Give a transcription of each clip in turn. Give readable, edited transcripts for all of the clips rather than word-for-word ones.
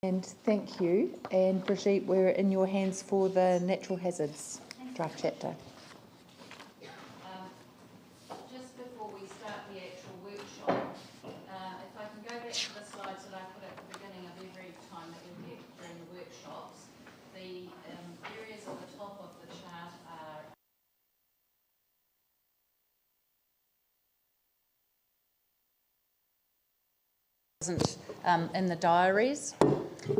And thank you. And Brigitte, we're in your hands for the natural hazards draft chapter. Just before we start the actual workshop, if I can go back to the slides that I put at the beginning of every time that we get during the workshops, the areas at the top of the chart are in the diaries,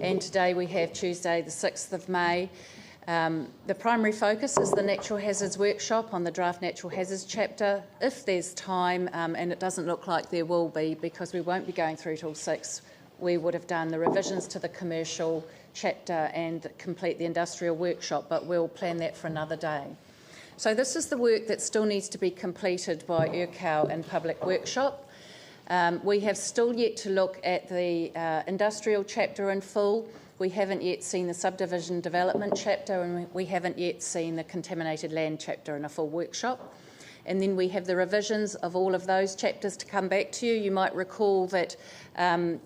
and today we have Tuesday the 6th of May. The primary focus is the natural hazards workshop on the draft natural hazards chapter. If there's time, and it doesn't look like there will be because we won't be going through till 6, we would have done the revisions to the commercial chapter and complete the industrial workshop, but we'll plan that for another day. So this is the work that still needs to be completed by URCAO in public workshop. We have still yet to look at the industrial chapter in full. We haven't yet seen the subdivision development chapter, and we haven't yet seen the contaminated land chapter in a full workshop. And then we have the revisions of all of those chapters to come back to you. You might recall that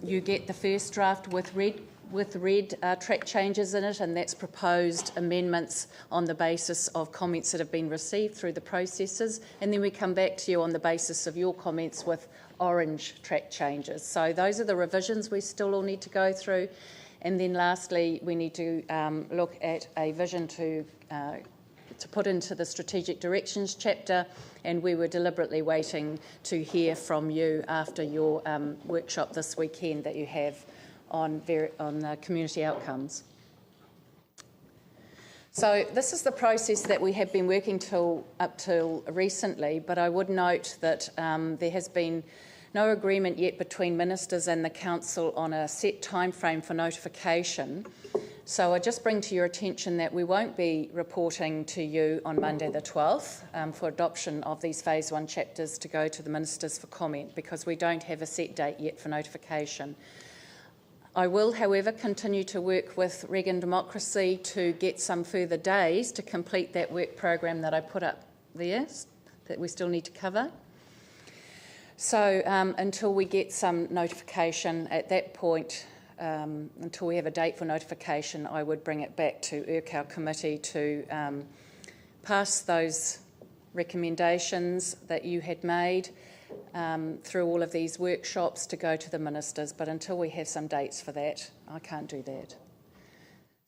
you get the first draft with red track changes in it, and that's proposed amendments on the basis of comments that have been received through the processes. And then we come back to you on the basis of your comments with orange track changes. So those are the revisions we still all need to go through. And then lastly, we need to look at a vision to put into the strategic directions chapter, and we were deliberately waiting to hear from you after your workshop this weekend that you have on community outcomes. So this is the process that we have been working up till recently, but I would note that there has been no agreement yet between ministers and the council on a set time frame for notification. So I just bring to your attention that we won't be reporting to you on Monday the 12th for adoption of these phase 1 chapters to go to the ministers for comment, because we don't have a set date yet for notification. I will, however, continue to work with Regan Democracy to get some further days to complete that work program that I put up there that we still need to cover. So until we get some notification at that point, until we have a date for notification, I would bring it back to URCAO committee to pass those recommendations that you had made through all of these workshops to go to the ministers. But until we have some dates for that, I can't do that.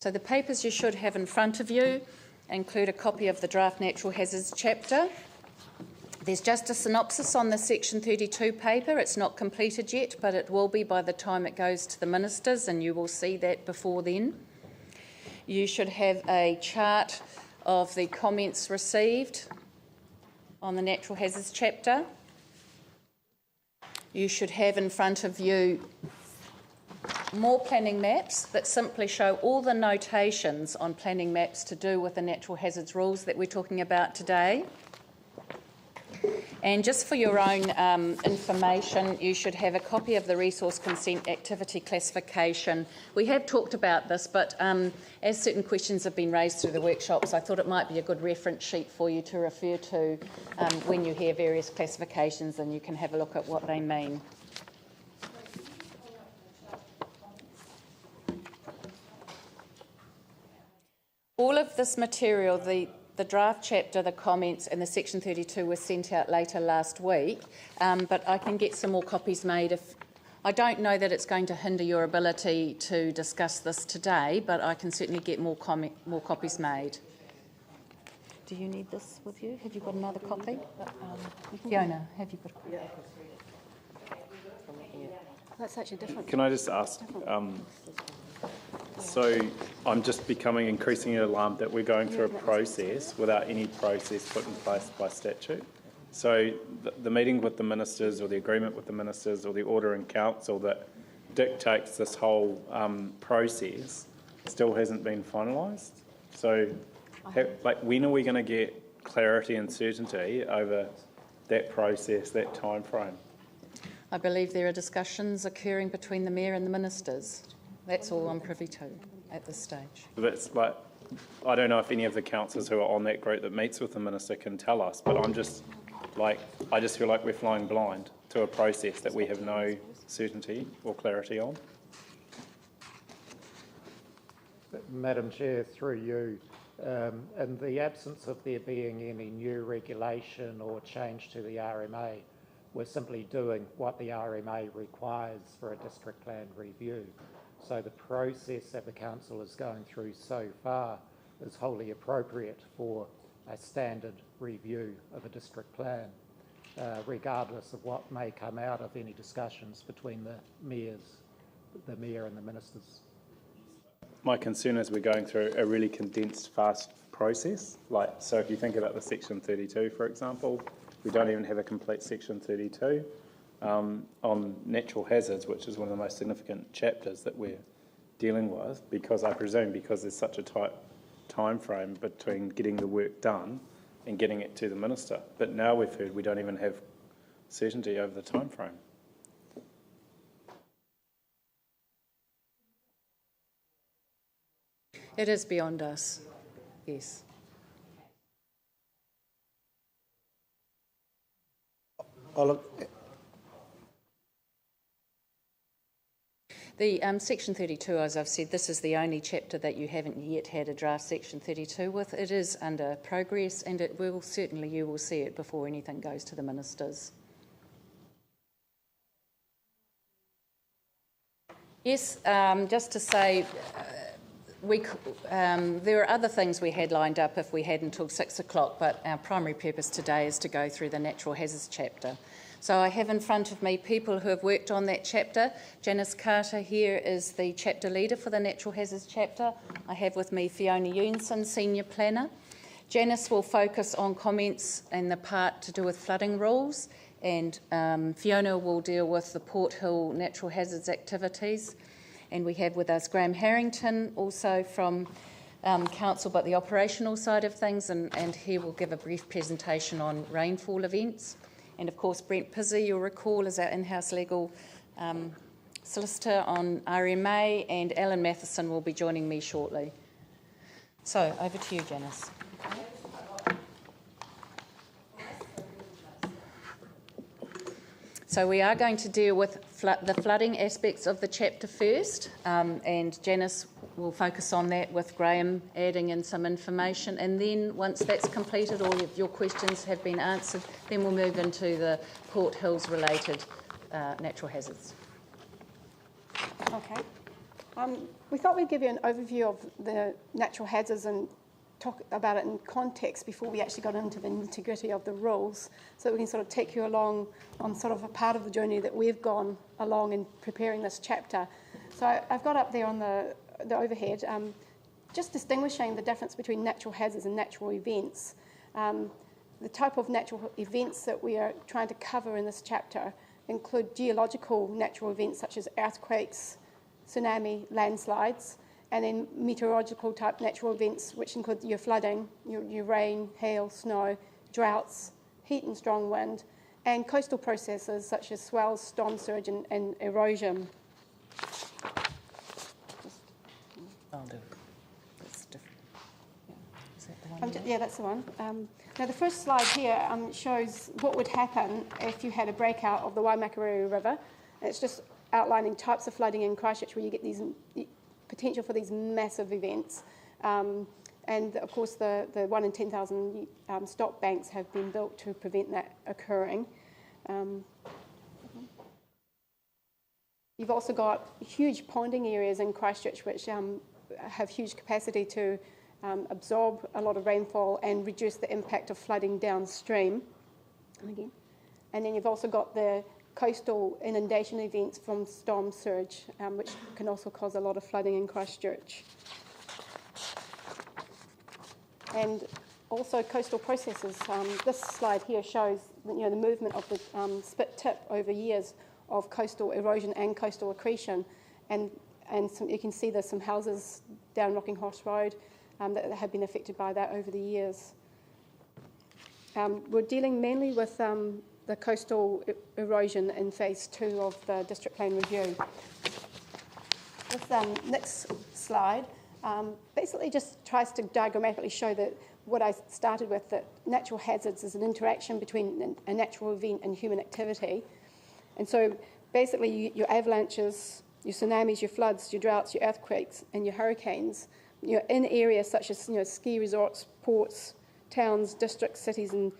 So the papers you should have in front of you include a copy of the draft natural hazards chapter. There's just a synopsis on the Section 32 paper. It's not completed yet, but it will be by the time it goes to the ministers, and you will see that before then. You should have a chart of the comments received on the natural hazards chapter. You should have in front of you more planning maps that simply show all the notations on planning maps to do with the natural hazards rules that we're talking about today. And just for your own information, you should have a copy of the resource consent activity classification. We have talked about this, but as certain questions have been raised through the workshops, I thought it might be a good reference sheet for you to refer to when you hear various classifications, and you can have a look at what they mean. All of this material, the draft chapter, the comments and the Section 32 were sent out later last week, but I can get some more copies made. If I don't know that it's going to hinder your ability to discuss this today, but I can certainly get more copies made. Do you need this with you? Have you got another copy? Fiona, have you got a copy? That's actually different. Can I just ask, so I'm just becoming increasingly alarmed that we're going through a process without any process put in place by statute. So the meeting with the ministers, or the agreement with the ministers, or the order in council that dictates this whole process still hasn't been finalised. So when are we going to get clarity and certainty over that process, that time frame? I believe there are discussions occurring between the Mayor and the ministers. That's all I'm privy to at this stage. That's like, I don't know if any of the councillors who are on that group that meets with the minister can tell us, but I just feel like we're flying blind to a process that we have no certainty or clarity on. Madam Chair, through you, in the absence of there being any new regulation or change to the RMA, we're simply doing what the RMA requires for a district plan review. So the process that the council is going through so far is wholly appropriate for a standard review of a district plan, regardless of what may come out of any discussions between the mayor and the ministers. My concern is we're going through a really condensed, fast process. So if you think about the Section 32, for example, we don't even have a complete Section 32 on natural hazards, which is one of the most significant chapters that we're dealing with, because there's such a tight time frame between getting the work done and getting it to the minister. But now we've heard we don't even have certainty over the time frame. It is beyond us, yes. The Section 32, as I've said, this is the only chapter that you haven't yet had a draft Section 32 with. It is under progress, and it will certainly, you will see it before anything goes to the ministers. Yes, just to say, there are other things we had lined up if we had until 6 o'clock, but our primary purpose today is to go through the natural hazards chapter. So I have in front of me people who have worked on that chapter. Janice Carter here is the chapter leader for the natural hazards chapter. I have with me Fiona Eunson, senior planner. Janice will focus on comments in the part to do with flooding rules, and Fiona will deal with the Port Hill natural hazards activities. And we have with us Graham Harrington, also from Council, but the operational side of things, and he will give a brief presentation on rainfall events. And of course, Brent Pizzi, you'll recall, is our in-house legal solicitor on RMA, and Alan Matheson will be joining me shortly. So, over to you, Janice. So we are going to deal with the flooding aspects of the chapter first, and Janice will focus on that with Graham adding in some information, and then once that's completed, all of your questions have been answered, then we'll move into the Port Hills related natural hazards. Okay. We thought we'd give you an overview of the natural hazards and talk about it in context before we actually got into the nitty-gritty of the rules, so we can sort of take you along on sort of a part of the journey that we've gone along in preparing this chapter. So I've got up there on the overhead just distinguishing the difference between natural hazards and natural events. The type of natural events that we are trying to cover in this chapter include geological natural events such as earthquakes, tsunami, landslides, and then meteorological type natural events, which include your flooding, your rain, hail, snow, droughts, heat and strong wind, and coastal processes such as swells, storm surge, and erosion. That's different. Is that the one? Yeah, that's the one. Now, the first slide here shows what would happen if you had a breakout of the Waimakariri River. It's just outlining types of flooding in Christchurch where you get these potential for these massive events. And, of course, the 1 in 10,000 stop banks have been built to prevent that occurring. You've also got huge ponding areas in Christchurch which have huge capacity to absorb a lot of rainfall and reduce the impact of flooding downstream. And then you've also got the coastal inundation events from storm surge, which can also cause a lot of flooding in Christchurch. And also coastal processes. This slide here shows the movement of the spit tip over years of coastal erosion and coastal accretion, and you can see there's some houses down Rocking Horse Road that have been affected by that over the years. We're dealing mainly with the coastal erosion in phase 2 of the district plan review. This next slide basically just tries to diagrammatically show that what I started with, that natural hazards is an interaction between a natural event and human activity. And so basically your avalanches, your tsunamis, your floods, your droughts, your earthquakes and your hurricanes in areas such as ski resorts, ports, towns, districts, cities, and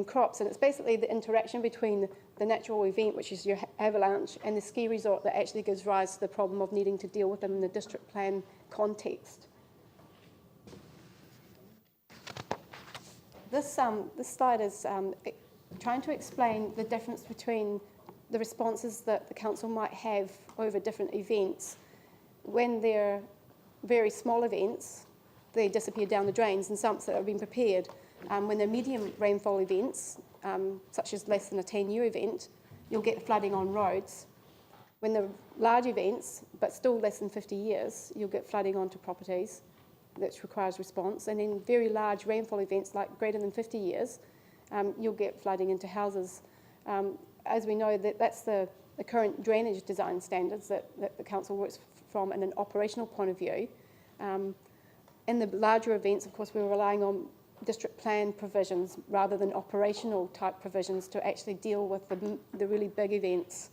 crops. And it's basically the interaction between the natural event, which is your avalanche, and the ski resort that actually gives rise to the problem of needing to deal with them in the district plan context. This slide is trying to explain the difference between the responses that the council might have over different events. When they're very small events, they disappear down the drains and sumps that have been prepared. When they're medium rainfall events, such as less than a 10-year event, you'll get flooding on roads. When they're large events, but still less than 50 years, you'll get flooding onto properties, which requires response. And then very large rainfall events, like greater than 50 years, you'll get flooding into houses. As we know, that's the current drainage design standards that the council works from in an operational point of view. In the larger events, of course, we're relying on district plan provisions rather than operational type provisions to actually deal with the really big events.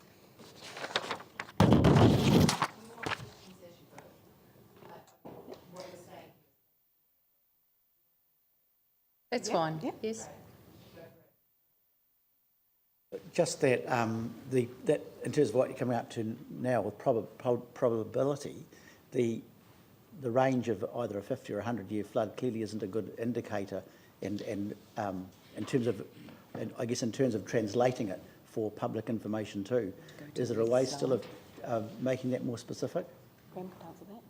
That's fine. Yeah. Yes. Just that, that in terms of what you're coming up to now with probability, the range of either a 50 or 100-year flood clearly isn't a good indicator, and in terms of, and I guess in terms of translating it for public information too. Is there a way still of making that more specific? Graham could answer that.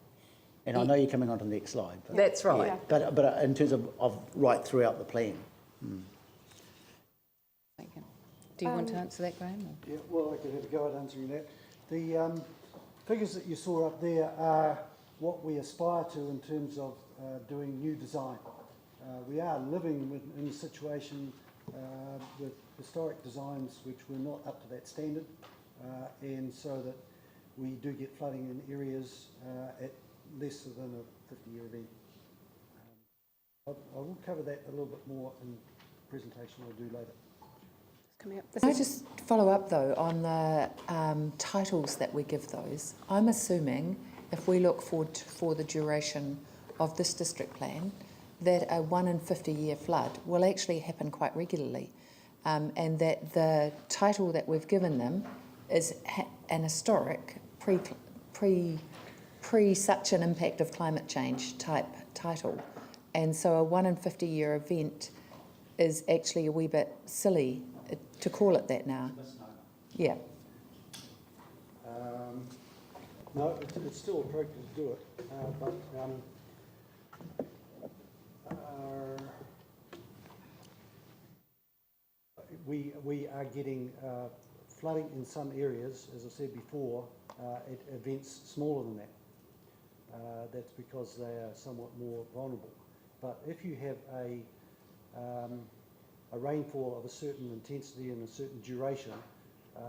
And I know you're coming on to the next slide. But, That's right. Yeah. but in terms of right throughout the plan. Do you want to answer that, Graham? Or? Yeah, well, I could have a go at answering that. The figures that you saw up there are what we aspire to in terms of doing new design. We are living in a situation with historic designs which were not up to that standard, and so that we do get flooding in areas at less than a 50-year event. I will cover that a little bit more in the presentation I'll do later. Can I just follow up though on the titles that we give those? I'm assuming if we look forward for the duration of this district plan, that a 1 in 50-year flood will actually happen quite regularly, and that the title that we've given them is an historic pre such an impact of climate change type title, and so a 1 in 50-year event is actually a wee bit silly to call it that now. Yeah. No, it's still appropriate to do it, but we are getting flooding in some areas, as I said before, at events smaller than that. That's because they are somewhat more vulnerable. But if you have a rainfall of a certain intensity and a certain duration,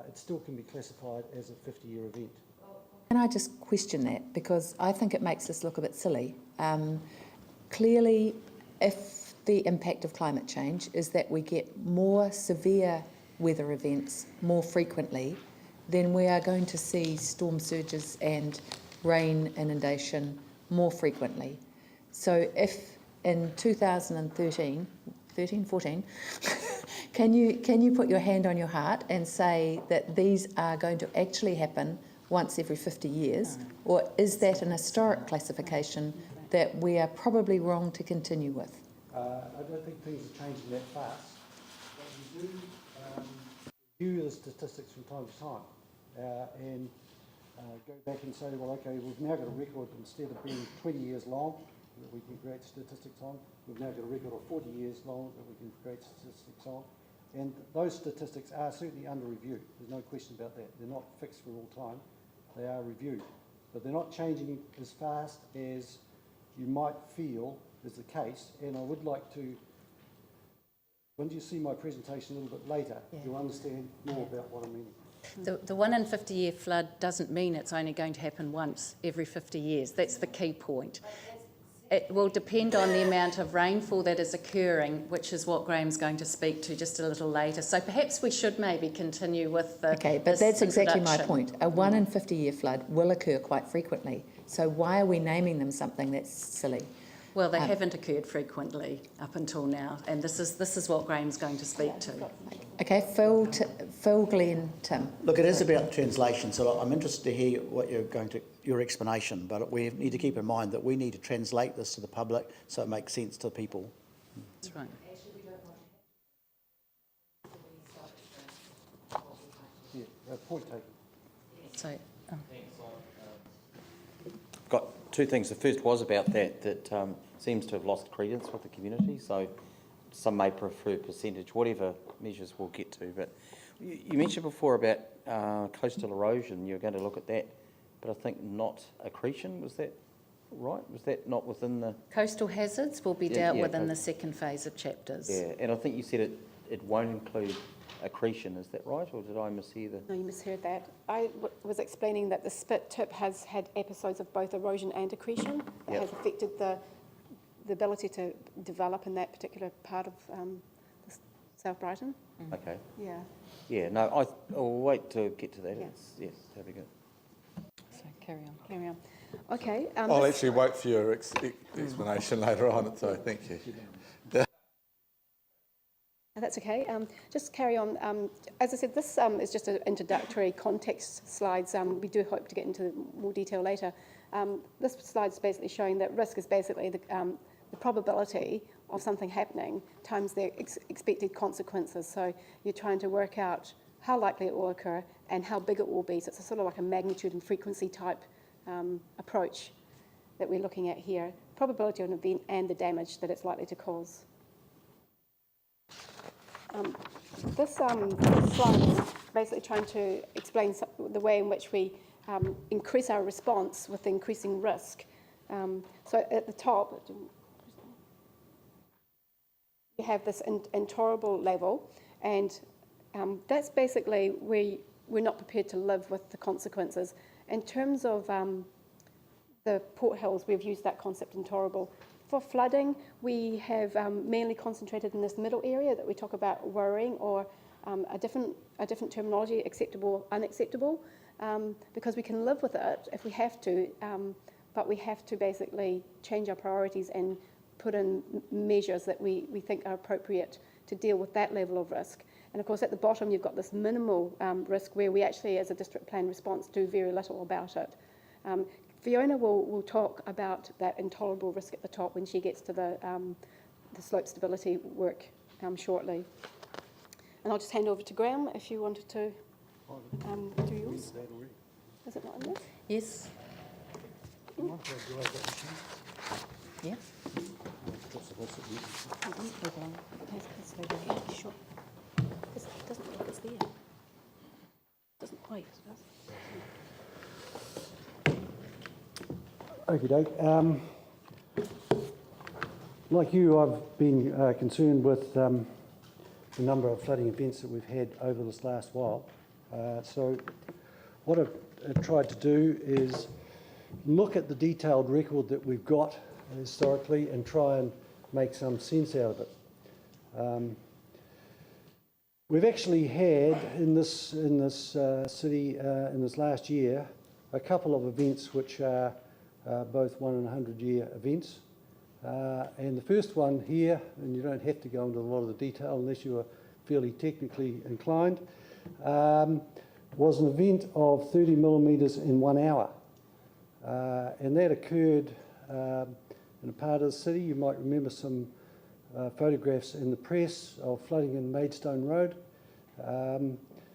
it still can be classified as a 50-year event. Can I just question that? Because I think it makes this look a bit silly. Clearly, if the impact of climate change is that we get more severe weather events more frequently, then we are going to see storm surges and rain inundation more frequently. So if in 2014, can you put your hand on your heart and say that these are going to actually happen once every 50 years? Or is that an historic classification that we are probably wrong to continue with? I don't think things are changing that fast, but we do review the statistics from time to time and go back and say, well, okay, we've now got a record, instead of being 20 years long that we can create statistics on, we've now got a record of 40 years long that we can create statistics on. And those statistics are certainly under review. There's no question about that. They're not fixed for all time. They are reviewed. But they're not changing as fast as you might feel is the case. And I would like to, when you see my presentation a little bit later, you'll understand more about what I mean. The 1 in 50-year flood doesn't mean it's only going to happen once every 50 years. That's the key point. It will depend on the amount of rainfall that is occurring, which is what Graham's going to speak to just a little later. So perhaps we should maybe continue with the Okay, but that's exactly my point. A 1 in 50-year flood will occur quite frequently. So why are we naming them something that's silly? Well, they haven't occurred frequently up until now, and this is what Graham's going to speak to. Okay, Phil, Glenn, Tim. Look, it is about translation, so I'm interested to hear what your explanation, but we need to keep in mind that we need to translate this to the public so it makes sense to people. That's right. Yeah, point taken. So, Got two things. The first was about that seems to have lost credence with the community, so some may prefer percentage, whatever measures we'll get to. But you mentioned before about coastal erosion, you're going to look at that, but I think not accretion, was that right? Was that not within the... coastal hazards will be dealt with in the second phase of chapters. Yeah, and I think you said it won't include accretion, is that right, or did I mishear the... No, you misheard that. I was explaining that the spit tip has had episodes of both erosion and accretion. It has affected the ability to develop in that particular part of South Brighton. Okay. Yeah. Yeah, no, I'll wait to get to that. Yeah. Yes, that'd be good. So carry on. Carry on. Okay. I'll actually wait for your explanation later on, so thank you. That's okay. Just carry on. As I said, this is just an introductory context slides. We do hope to get into more detail later. This slide is basically showing that risk is basically the probability of something happening times the expected consequences. So you're trying to work out how likely it will occur and how big it will be. So it's a sort of like a magnitude and frequency type approach that we're looking at here. Probability of an event and the damage that it's likely to cause. This slide is basically trying to explain the way in which we increase our response with increasing risk. So at the top, you have this intolerable level, and that's basically where we're not prepared to live with the consequences. In terms of the Port Hills, we've used that concept intolerable. For flooding, we have mainly concentrated in this middle area that we talk about worrying, or a different terminology, acceptable, unacceptable, because we can live with it if we have to, but we have to basically change our priorities and put in measures that we think are appropriate to deal with that level of risk. And of course, at the bottom, you've got this minimal risk where we actually, as a district plan response, do very little about it. Fiona will talk about that intolerable risk at the top when she gets to the slope stability work shortly. And I'll just hand over to Graham if you wanted to do yours. Is it not in there? Yes. Yeah. Sure. It doesn't look like it's there. It doesn't quite, does it? Okie doke. Like you, I've been concerned with the number of flooding events that we've had over this last while. So what I've tried to do is look at the detailed record that we've got historically and try and make some sense out of it. We've actually had in this city in this last year a couple of events which are both 1 in 100-year events. And the first one here, and you don't have to go into a lot of the detail unless you are fairly technically inclined, was an event of 30 millimetres in 1 hour. And that occurred in a part of the city. You might remember some photographs in the press of flooding in Maidstone Road.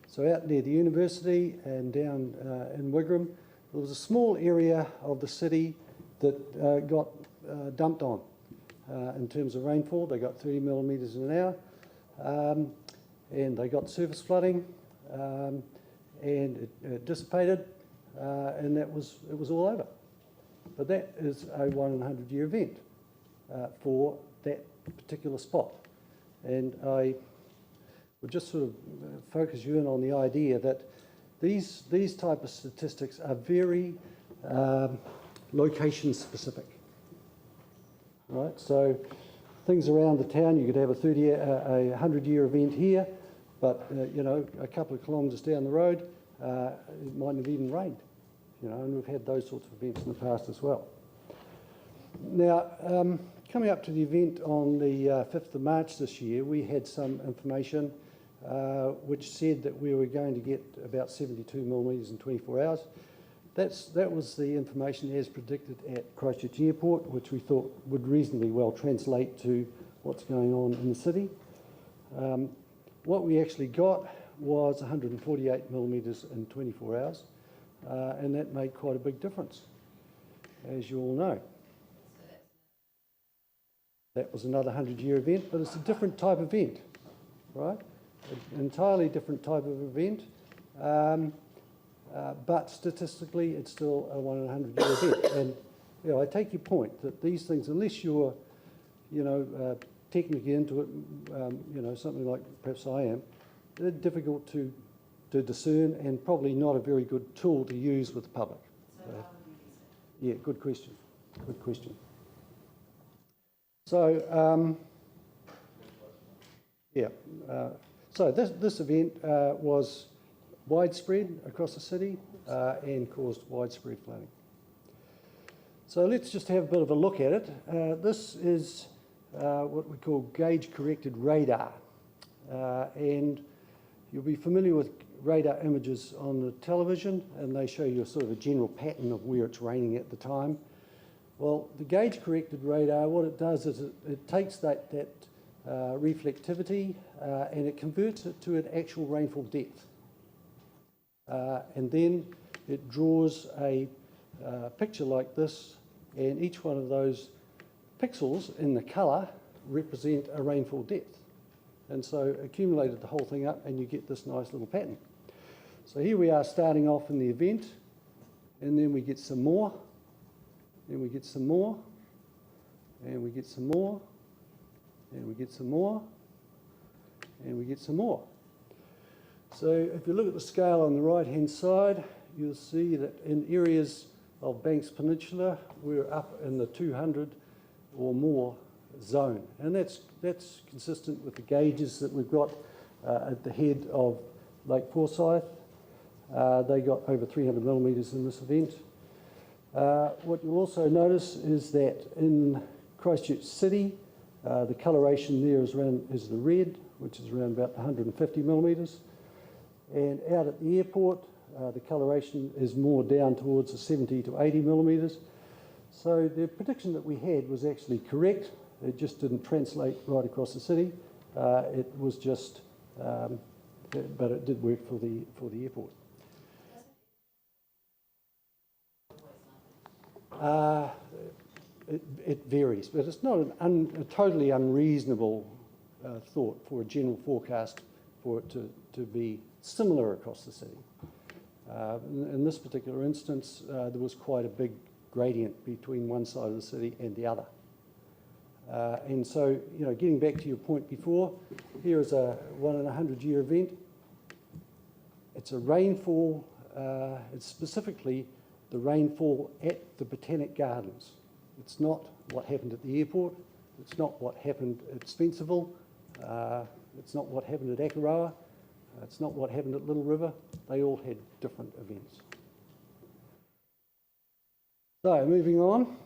So out near the university and down in Wigram, there was a small area of the city that got dumped on in terms of rainfall. They got 30 millimetres in an hour, and they got surface flooding, and it dissipated, and it was all over. But that is a 1 in 100-year event for that particular spot. And I would just sort of focus you in on the idea that these type of statistics are very location specific, right? So things around the town, you could have a 100-year event here, but you know, a couple of kilometres down the road, it mightn't have even rained, you know, and we've had those sorts of events in the past as well. Now, coming up to the event on the 5th of March this year, we had some information which said that we were going to get about 72 millimetres in 24 hours. That was the information as predicted at Christchurch Airport, which we thought would reasonably well translate to what's going on in the city. What we actually got was 148 millimetres in 24 hours, and that made quite a big difference, as you all know. That was another 100-year event, but it's a different type of event, right? An entirely different type of event, but statistically it's still a 1 in a 100-year event. And you know, I take your point that these things, unless you're, you know, technically into it, you know, something like perhaps I am, they're difficult to discern and probably not a very good tool to use with the public. Yeah, good question. Good question. So, so this event was widespread across the city and caused widespread flooding. So let's just have a bit of a look at it. This is what we call gauge-corrected radar, and you'll be familiar with radar images on the television, and they show you a sort of a general pattern of where it's raining at the time. Well, the gauge-corrected radar, what it does is it takes that reflectivity and it converts it to an actual rainfall depth. And then it draws a picture like this, and each one of those pixels in the colour represent a rainfall depth. And so accumulated the whole thing up and you get this nice little pattern. So here we are starting off in the event, and then we get some more, then we get some more, and we get some more, and we get some more, and we get some more. So if you look at the scale on the right-hand side, you'll see that in areas of Banks Peninsula, we're up in the 200 or more zone. And that's consistent with the gauges that we've got at the head of Lake Forsyth. They got over 300 millimetres in this event. What you'll also notice is that in Christchurch City, the coloration there is the red, which is around about 150 millimetres. And out at the airport, the coloration is more down towards the 70 to 80 millimetres. So the prediction that we had was actually correct. It just didn't translate right across the city. It was just, but it did work for the airport. It varies, but it's not a totally unreasonable thought for a general forecast for it to be similar across the city. In this particular instance, there was quite a big gradient between one side of the city and the other. And so, you know, getting back to your point before, here is a 1 in a 100-year event. It's a rainfall, it's specifically the rainfall at the Botanic Gardens. It's not what happened at the airport, it's not what happened at Spencerville, it's not what happened at Akaroa, it's not what happened at Little River. They all had different events. So, moving on.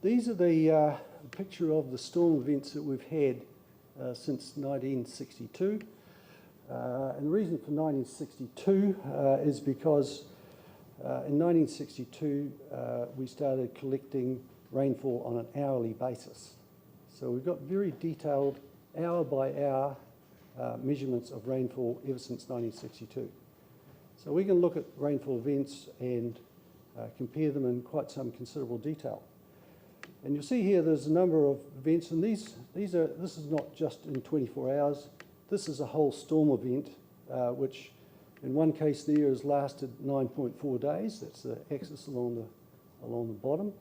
These are the picture of the storm events that we've had since 1962. And the reason for 1962 is because in 1962 we started collecting rainfall on an hourly basis. So we've got very detailed hour by hour measurements of rainfall ever since 1962. So we can look at rainfall events and compare them in quite some considerable detail. And you'll see here there's a number of events, and this is not just in 24 hours. This is a whole storm event, which in one case there has lasted 9.4 days. That's the axis along the bottom.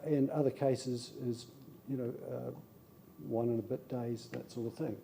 In other cases is, 1 and a bit days, that sort of thing.